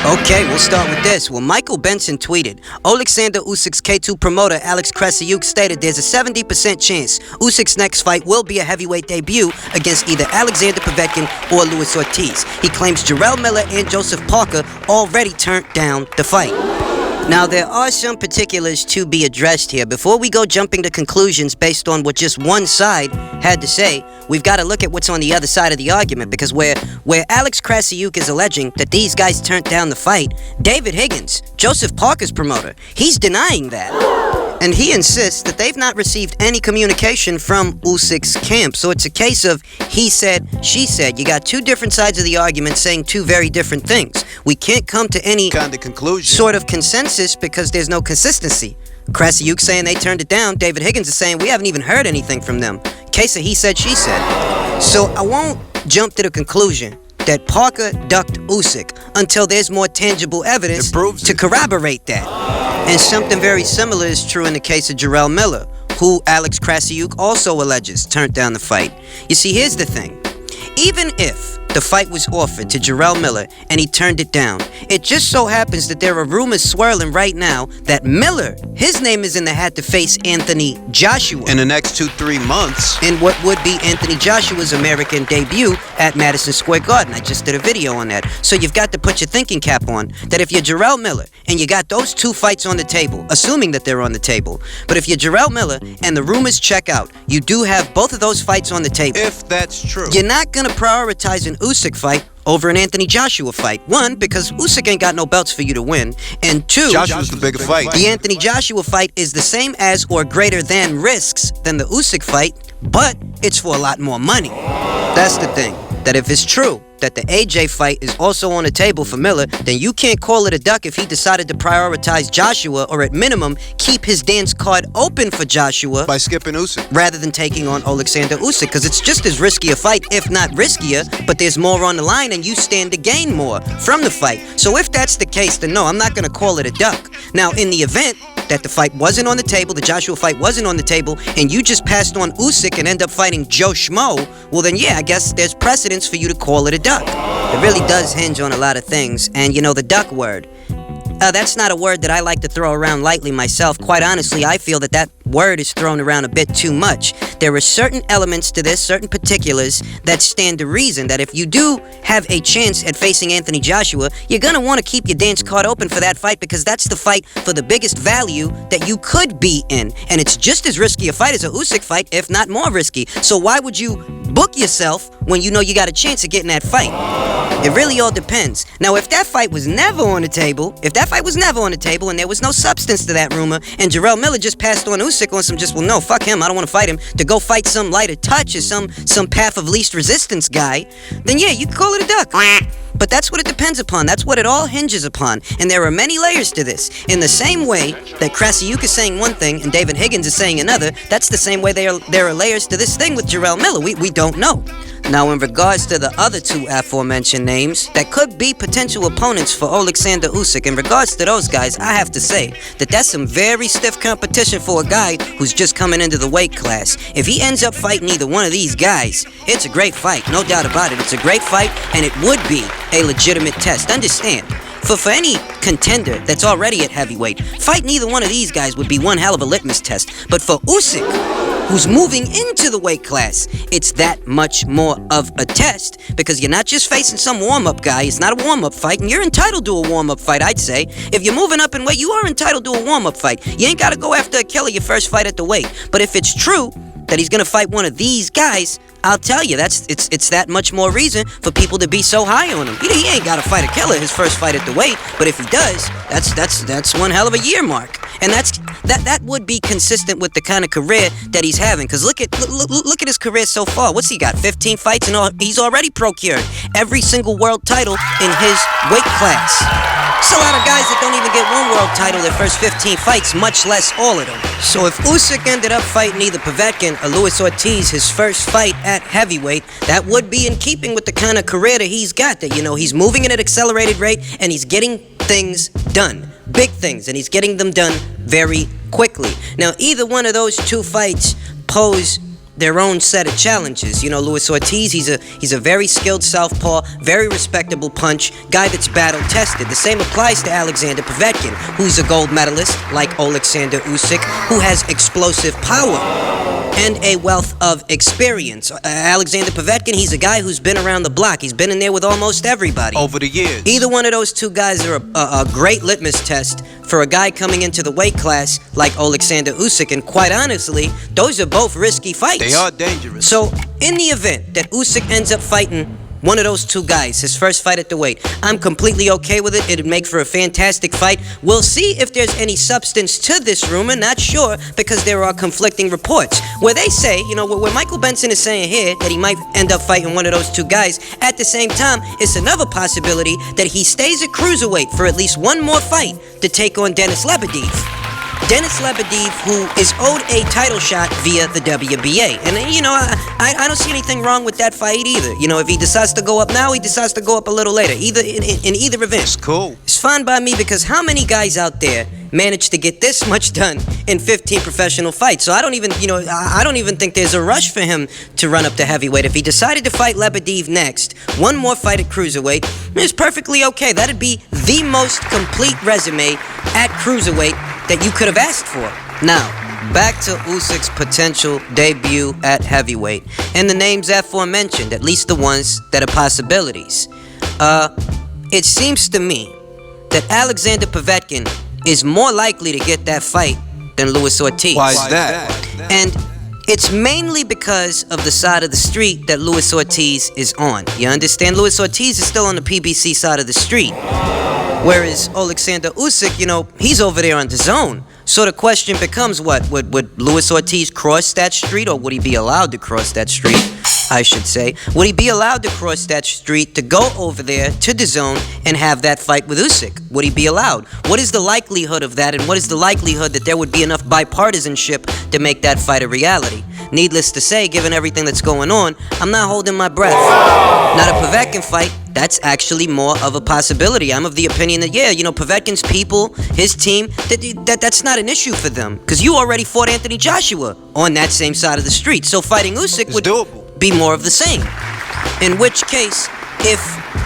Okay, we'll start with this. Well, Michael Benson tweeted, Alexander Usyk's K2 promoter Alex Krassyuk stated there's a 70% chance Usyk's next fight will be a heavyweight debut against either Alexander Povetkin or Luis Ortiz. He claims Jarrell Miller and Joseph Parker already turned down the fight. Now, there are some particulars to be addressed here. Before we go jumping to conclusions based on what just one side had to say, we've got to look at what's on the other side of the argument, because where Alex Krassyuk is alleging that these guys turned down the fight, David Higgins, Joseph Parker's promoter, he's denying that. And he insists that they've not received any communication from Usyk's camp. So it's a case of he said, she said. You got two different sides of the argument saying two very different things. We can't come to any kind of conclusion, sort of consensus, because there's no consistency. Krassyuk saying they turned it down. David Higgins is saying we haven't even heard anything from them. Case of he said, she said. So I won't jump to the conclusion that Parker ducked Usyk until there's more tangible evidence to corroborate that. And something very similar is true in the case of Jarrell Miller, who Alex Krassyuk also alleges turned down the fight. You see, here's the thing. Even if the fight was offered to Jarrell Miller and he turned it down, it just so happens that there are rumors swirling right now that Miller, his name is in the hat to face Anthony Joshua in the next 2-3 months in what would be Anthony Joshua's American debut at Madison Square Garden. I just did a video on that. So you've got to put your thinking cap on that if you're Jarrell Miller and you got those two fights on the table, assuming that they're on the table, but if you're Jarrell Miller and the rumors check out, you do have both of those fights on the table. If that's true. You're not going to prioritize an Usyk fight over an Anthony Joshua fight. One, because Usyk ain't got no belts for you to win. And two, Joshua's the bigger fight. The Anthony Joshua fight is the same as or greater than risks than the Usyk fight, but it's for a lot more money. That's the thing. That if it's true that the AJ fight is also on the table for Miller, then you can't call it a duck if he decided to prioritize Joshua, or at minimum, keep his dance card open for Joshua by skipping Usyk rather than taking on Alexander Usyk, because it's just as risky a fight, if not riskier, but there's more on the line and you stand to gain more from the fight. So if that's the case, then no, I'm not going to call it a duck. Now, in the event that the fight wasn't on the table, the Joshua fight wasn't on the table, and you just passed on Usyk and end up fighting Joe Schmo, well then yeah, I guess there's precedence for you to call it a duck. It really does hinge on a lot of things, and you know, the duck word, that's not a word that I like to throw around lightly myself. Quite honestly, I feel that that word is thrown around a bit too much. There are certain elements to this, certain particulars, that stand to reason that if you do have a chance at facing Anthony Joshua, you're going to want to keep your dance card open for that fight, because that's the fight for the biggest value that you could be in. And it's just as risky a fight as a Usyk fight, if not more risky. So why would you book yourself when you know you got a chance of getting that fight? It really all depends. Now, if that fight was never on the table, and there was no substance to that rumor, and Jarrell Miller just passed on Usyk on some just, well, no, fuck him, I don't want to fight him, to go fight some lighter touch or some path of least resistance guy, then yeah, you could call it a duck. But that's what it depends upon. That's what it all hinges upon. And there are many layers to this. In the same way that Krassyuk is saying one thing and David Higgins is saying another, that's the same way there are layers to this thing with Jarrell Miller. We don't know. Now, in regards to the other two aforementioned names that could be potential opponents for Alexander Usyk, in regards to those guys, I have to say that that's some very stiff competition for a guy who's just coming into the weight class. If he ends up fighting either one of these guys, it's a great fight, no doubt about it. It's a great fight, and it would be a legitimate test. Understand, for any contender that's already at heavyweight, fighting either one of these guys would be one hell of a litmus test. But for Usyk, who's moving into the weight class, it's that much more of a test, because you're not just facing some warm-up guy. It's not a warm-up fight, and you're entitled to a warm-up fight, I'd say. If you're moving up in weight, you are entitled to a warm-up fight. You ain't got to go after a killer your first fight at the weight. But if it's true that he's gonna fight one of these guys, I'll tell you, it's that much more reason for people to be so high on him. He ain't gotta fight a killer his first fight at the weight, but if he does, that's one hell of a year mark. And that would be consistent with the kind of career that he's having. Cause look at his career so far. What's he got? 15 fights, and he's already procured every single world title in his weight class. It's a lot of guys that don't even get one world title their first 15 fights, much less all of them. So if Usyk ended up fighting either Povetkin or Luis Ortiz his first fight at heavyweight, that would be in keeping with the kind of career that he's got. That, you know, he's moving at an accelerated rate and he's getting things done. Big things, and he's getting them done very quickly. Now, either one of those two fights pose their own set of challenges. You know, Luis Ortiz, he's a very skilled southpaw, very respectable punch, guy that's battle tested. The same applies to Alexander Povetkin, who's a gold medalist like Alexander Usyk, who has explosive power and a wealth of experience. Alexander Povetkin, he's a guy who's been around the block. He's been in there with almost everybody Over the years. Either one of those two guys are a great litmus test for a guy coming into the weight class like Alexander Usyk, and quite honestly, those are both risky fights. They are dangerous. So, in the event that Usyk ends up fighting one of those two guys, his first fight at the weight, I'm completely okay with it. It'd make for a fantastic fight. We'll see if there's any substance to this rumor, not sure, because there are conflicting reports. Where they say, you know, where Michael Benson is saying here that he might end up fighting one of those two guys, at the same time, it's another possibility that he stays at cruiserweight for at least one more fight to take on Denis Lebedev. Denis Lebedev, who is owed a title shot via the WBA. And, you know, I don't see anything wrong with that fight either. You know, if he decides to go up now, he decides to go up a little later. Either in either event. It's cool. It's fine by me, because how many guys out there manage to get this much done in 15 professional fights? So I don't even think there's a rush for him to run up to heavyweight. If he decided to fight Lebedev next, one more fight at cruiserweight, it's perfectly okay. That'd be the most complete resume at cruiserweight that you could have asked for. Now, back to Usyk's potential debut at heavyweight, and the names aforementioned, at least the ones that are possibilities. It seems to me that Alexander Povetkin is more likely to get that fight than Luis Ortiz. Why is that? And it's mainly because of the side of the street that Luis Ortiz is on. You understand? Luis Ortiz is still on the PBC side of the street, whereas Alexander Usyk, you know, he's over there on the zone. So the question becomes, what? Would Luis Ortiz cross that street, or would he be allowed to cross that street, I should say? Would he be allowed to cross that street to go over there to the zone and have that fight with Usyk? Would he be allowed? What is the likelihood of that, and what is the likelihood that there would be enough bipartisanship to make that fight a reality? Needless to say, given everything that's going on, I'm not holding my breath. Not a Povetkin fight, that's actually more of a possibility. I'm of the opinion that, yeah, you know, Povetkin's people, his team, that's not an issue for them. Because you already fought Anthony Joshua on that same side of the street. So fighting Usyk would be more of the same. In which case, if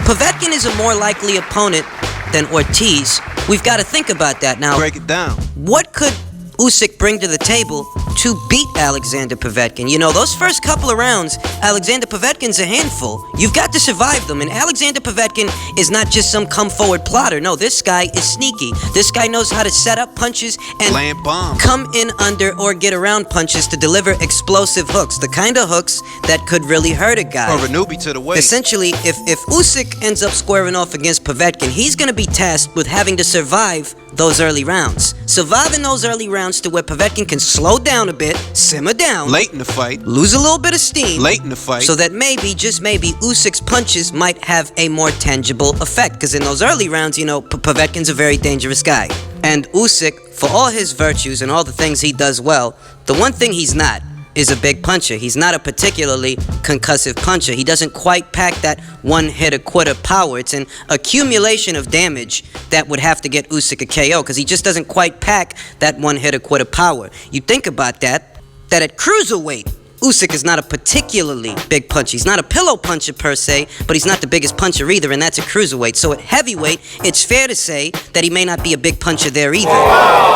Povetkin is a more likely opponent than Ortiz, we've got to think about that. Now, break it down. What could Usyk bring to the table to beat Alexander Povetkin? You know, those first couple of rounds, Alexander Povetkin's a handful. You've got to survive them, and Alexander Povetkin is not just some come-forward plotter. No, this guy is sneaky. This guy knows how to set up punches and land bombs, come in under or get around punches to deliver explosive hooks, the kind of hooks that could really hurt a guy. Or a newbie to the weight. Essentially, if Usyk ends up squaring off against Povetkin, he's going to be tasked with having to survive those early rounds. Surviving those early rounds to where Povetkin can slow down a bit, simmer down, late in the fight, lose a little bit of steam, late in the fight, so that maybe, just maybe, Usyk's punches might have a more tangible effect. Because in those early rounds, you know, Povetkin's a very dangerous guy. And Usyk, for all his virtues and all the things he does well, the one thing he's not is a big puncher. He's not a particularly concussive puncher. He doesn't quite pack that one-hitter-quitter power. It's an accumulation of damage that would have to get Usyk a KO, because he just doesn't quite pack that one-hitter-quitter power. You think about that at cruiserweight, Usyk is not a particularly big puncher. He's not a pillow puncher per se, but he's not the biggest puncher either, and that's a cruiserweight. So at heavyweight, it's fair to say that he may not be a big puncher there either.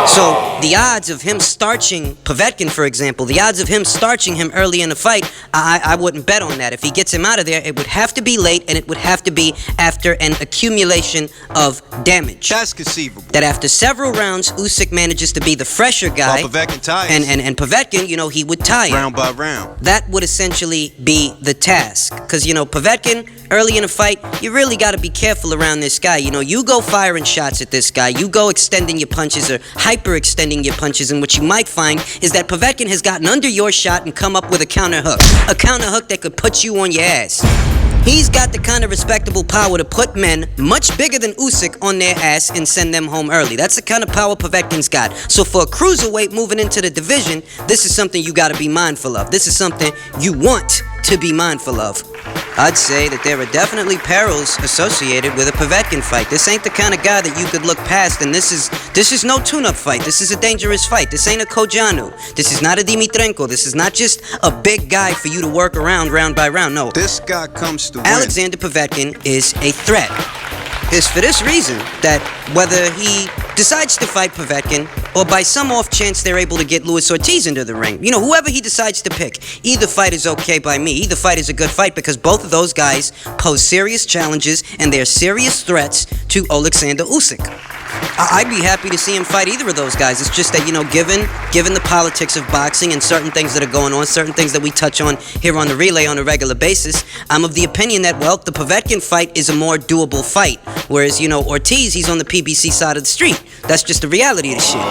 So the odds of him starching Povetkin, for example, the odds of him starching him early in the fight, I wouldn't bet on that. If he gets him out of there, it would have to be late, and it would have to be after an accumulation of damage. That's conceivable. That after several rounds, Usyk manages to be the fresher guy. While Povetkin tires. And Povetkin, you know, he would tire. Round by round. That would essentially be the task. Because, you know, Povetkin, early in a fight, you really got to be careful around this guy. You know, you go firing shots at this guy. You go extending your punches or hyper-extending your punches. And what you might find is that Povetkin has gotten under your shot and come up with a counter hook. A counter hook that could put you on your ass. He's got the kind of respectable power to put men much bigger than Usyk on their ass and send them home early. That's the kind of power Povetkin's got. So for a cruiserweight moving into the division, this is something you got to be mindful of. This is something you want to be mindful of? I'd say that there are definitely perils associated with a Povetkin fight. This ain't the kind of guy that you could look past, and this is no tune-up fight. This is a dangerous fight. This ain't a Kojanu. This is not a Dimitrenko. This is not just a big guy for you to work around round by round. No. This guy comes to win. Alexander Povetkin is a threat. It's for this reason that whether he decides to fight Povetkin or by some off chance they're able to get Luis Ortiz into the ring, you know, whoever he decides to pick, either fight is okay by me. Either fight is a good fight because both of those guys pose serious challenges and they're serious threats to Alexander Usyk. I'd be happy to see him fight either of those guys. It's just that, you know, given the politics of boxing and certain things that are going on, certain things that we touch on here on the Relay on a regular basis, I'm of the opinion that, well, the Povetkin fight is a more doable fight. Whereas, you know, Ortiz, he's on the PBC side of the street. That's just the reality of the shit.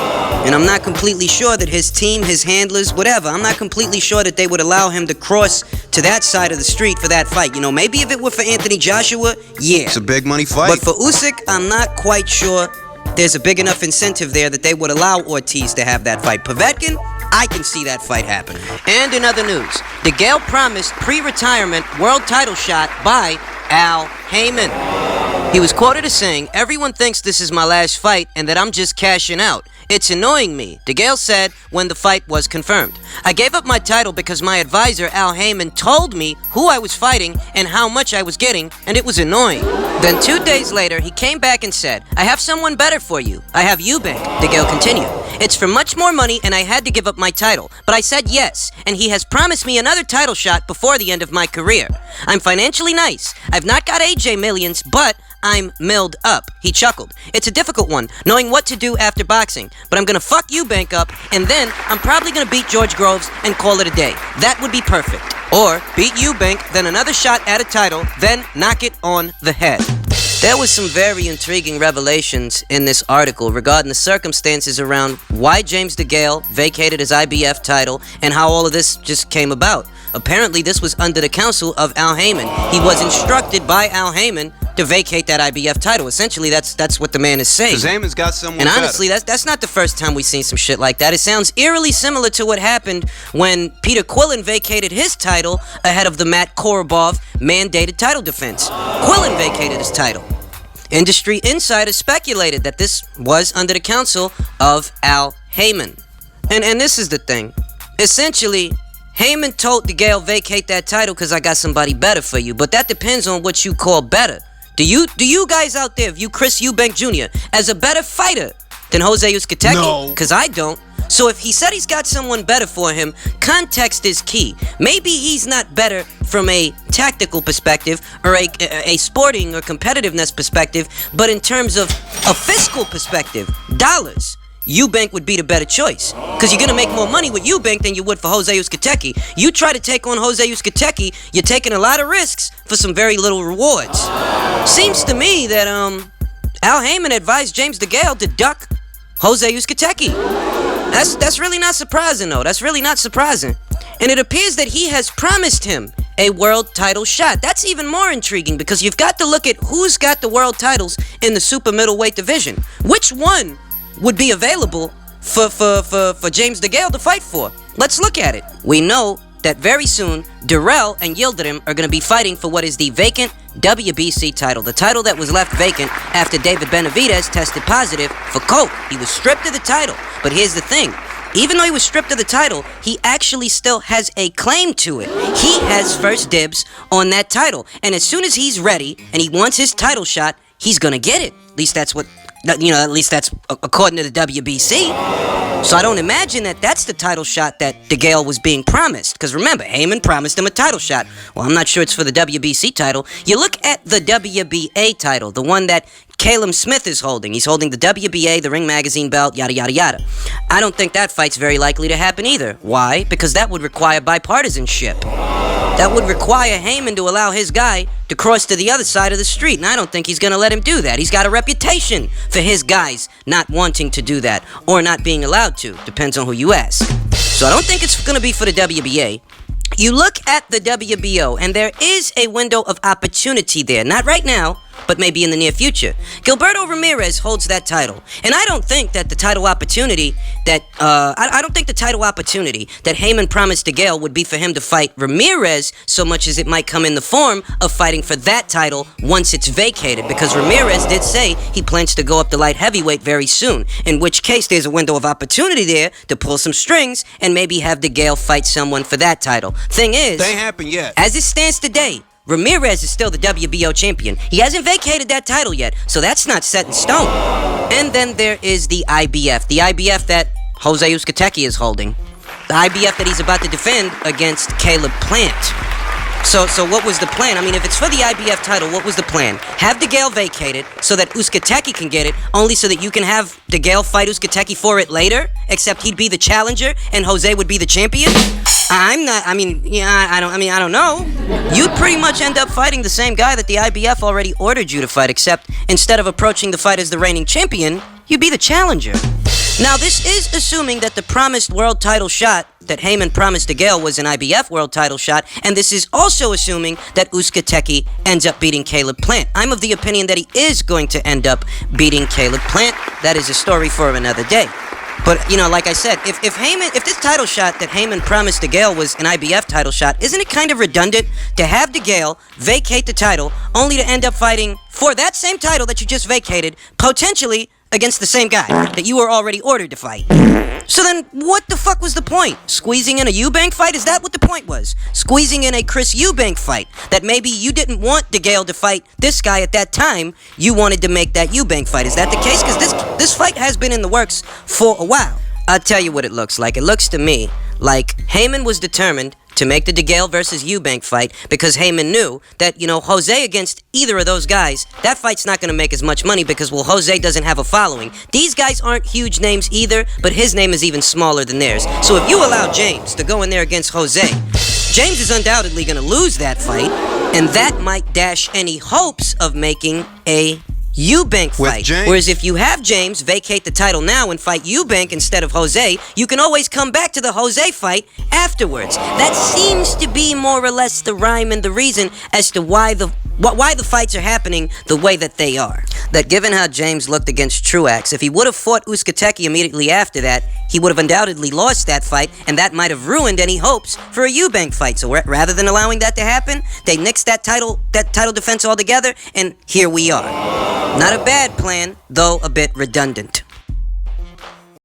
And I'm not completely sure that his team, his handlers, whatever, I'm not completely sure that they would allow him to cross to that side of the street for that fight. You know, maybe if it were for Anthony Joshua, yeah. It's a big money fight. But for Usyk, I'm not quite sure there's a big enough incentive there that they would allow Ortiz to have that fight. Povetkin, I can see that fight happening. And in other news, Degale promised pre-retirement world title shot by Al Heyman. He was quoted as saying, "Everyone thinks this is my last fight and that I'm just cashing out. It's annoying me," Degale said when the fight was confirmed. "I gave up my title because my advisor Al Heyman told me who I was fighting and how much I was getting, and it was annoying." Then 2 days later, he came back and said, "I have someone better for you. I have Eubank," Degale continued. "It's for much more money and I had to give up my title, but I said yes, and he has promised me another title shot before the end of my career. I'm financially nice. I've not got AJ millions, but I'm milled up," he chuckled. "It's a difficult one, knowing what to do after boxing, but I'm gonna fuck Eubank up, and then I'm probably gonna beat George Groves and call it a day. That would be perfect. Or beat Eubank, then another shot at a title, then knock it on the head." There was some very intriguing revelations in this article regarding the circumstances around why James Degale vacated his IBF title and how all of this just came about. Apparently, this was under the counsel of Al Heyman. He was instructed by Al Heyman to vacate that IBF title. Essentially, that's what the man is saying. Because Heyman's got someone And better. honestly, that's not the first time we've seen some shit like that. It sounds eerily similar to what happened when Peter Quillen vacated his title ahead of the Matt Korobov mandated title defense. Quillen vacated his title. Industry insiders speculated that this was under the counsel of Al Heyman. And this is the thing. Essentially, Heyman told Degale, "Vacate that title because I got somebody better for you." But that depends on what you call better. Do you guys out there view Chris Eubank Jr. as a better fighter than Jose Uzcategui? No. Because I don't. So if he said he's got someone better for him, context is key. Maybe he's not better from a tactical perspective or a sporting or competitiveness perspective, but in terms of a fiscal perspective, dollars, Eubank would be the better choice. Because you're going to make more money with Eubank than you would for Jose Uzcategui. You try to take on Jose Uzcategui, you're taking a lot of risks for some very little rewards. Seems to me that Al Heyman advised James Degale to duck Jose Uzcategui. That's really not surprising, though. That's really not surprising. And it appears that he has promised him a world title shot. That's even more intriguing because you've got to look at who's got the world titles in the super middleweight division. Which one would be available for James Degale to fight for? Let's look at it. We know that very soon, Durrell and Yildirim are going to be fighting for what is the vacant WBC title. The title that was left vacant after David Benavidez tested positive for coke. He was stripped of the title. But here's the thing. Even though he was stripped of the title, he actually still has a claim to it. He has first dibs on that title. And as soon as he's ready and he wants his title shot, he's going to get it. At least that's according to the WBC. So I don't imagine that that's the title shot that Degale was being promised. Because remember, Heyman promised him a title shot. Well, I'm not sure it's for the WBC title. You look at the WBA title, the one that Caleb Smith is holding. He's holding the WBA, the Ring Magazine belt, yada, yada, yada. I don't think that fight's very likely to happen either. Why? Because that would require bipartisanship. That would require Heyman to allow his guy to cross to the other side of the street, and I don't think he's going to let him do that. He's got a reputation for his guys not wanting to do that, or not being allowed to. Depends on who you ask. So I don't think it's going to be for the WBA. You look at the WBO, and there is a window of opportunity there. Not right now, but maybe in the near future. Gilberto Ramirez holds that title, and I don't think that the title opportunity that I don't think the title opportunity that Heyman promised Degale would be for him to fight Ramirez so much as it might come in the form of fighting for that title once it's vacated, because Ramirez did say he plans to go up to light heavyweight very soon, in which case there's a window of opportunity there to pull some strings and maybe have Degale fight someone for that title. Thing is, They ain't happened yet. as it stands today, Ramirez is still the WBO champion. He hasn't vacated that title yet, so that's not set in stone. And then there is the IBF. The IBF that Jose Uzcategui is holding. The IBF that he's about to defend against Caleb Plant. So what was the plan? I mean, if it's for the IBF title, what was the plan? Have Degale vacated so that Uzcategui can get it, only so that you can have Degale fight Uzcategui for it later, except he'd be the challenger and Jose would be the champion? I don't know. You'd pretty much end up fighting the same guy that the IBF already ordered you to fight, except instead of approaching the fight as the reigning champion, you'd be the challenger. Now, this is assuming that the promised world title shot that Heyman promised Degale was an IBF world title shot, and this is also assuming that Uzcategui ends up beating Caleb Plant. I'm of the opinion that he is going to end up beating Caleb Plant. That is a story for another day. But, like I said, if this title shot that Heyman promised Degale was an IBF title shot, isn't it kind of redundant to have Degale vacate the title only to end up fighting for that same title that you just vacated, potentially against the same guy that you were already ordered to fight? So then, what the fuck was the point? Squeezing in a Eubank fight? Is that what the point was? Squeezing in a Chris Eubank fight that maybe you didn't want Degale to fight this guy at that time. You wanted to make that Eubank fight. Is that the case? Because this fight has been in the works for a while. I'll tell you what it looks like. It looks to me like Heyman was determined to make the Degale versus Eubank fight because Heyman knew that, Jose against either of those guys, that fight's not going to make as much money because, Jose doesn't have a following. These guys aren't huge names either, but his name is even smaller than theirs. So if you allow James to go in there against Jose, James is undoubtedly going to lose that fight, and that might dash any hopes of making a Eubank fight. Whereas if you have James vacate the title now and fight Eubank instead of Jose, you can always come back to the Jose fight afterwards. That seems to be more or less the rhyme and the reason as to why the fights are happening the way that they are. That given how James looked against Truax, if he would have fought Uzcategui immediately after that, he would have undoubtedly lost that fight, and that might have ruined any hopes for a Eubank fight. So rather than allowing that to happen, they nixed that title defense altogether, and here we are. Not a bad plan, though a bit redundant.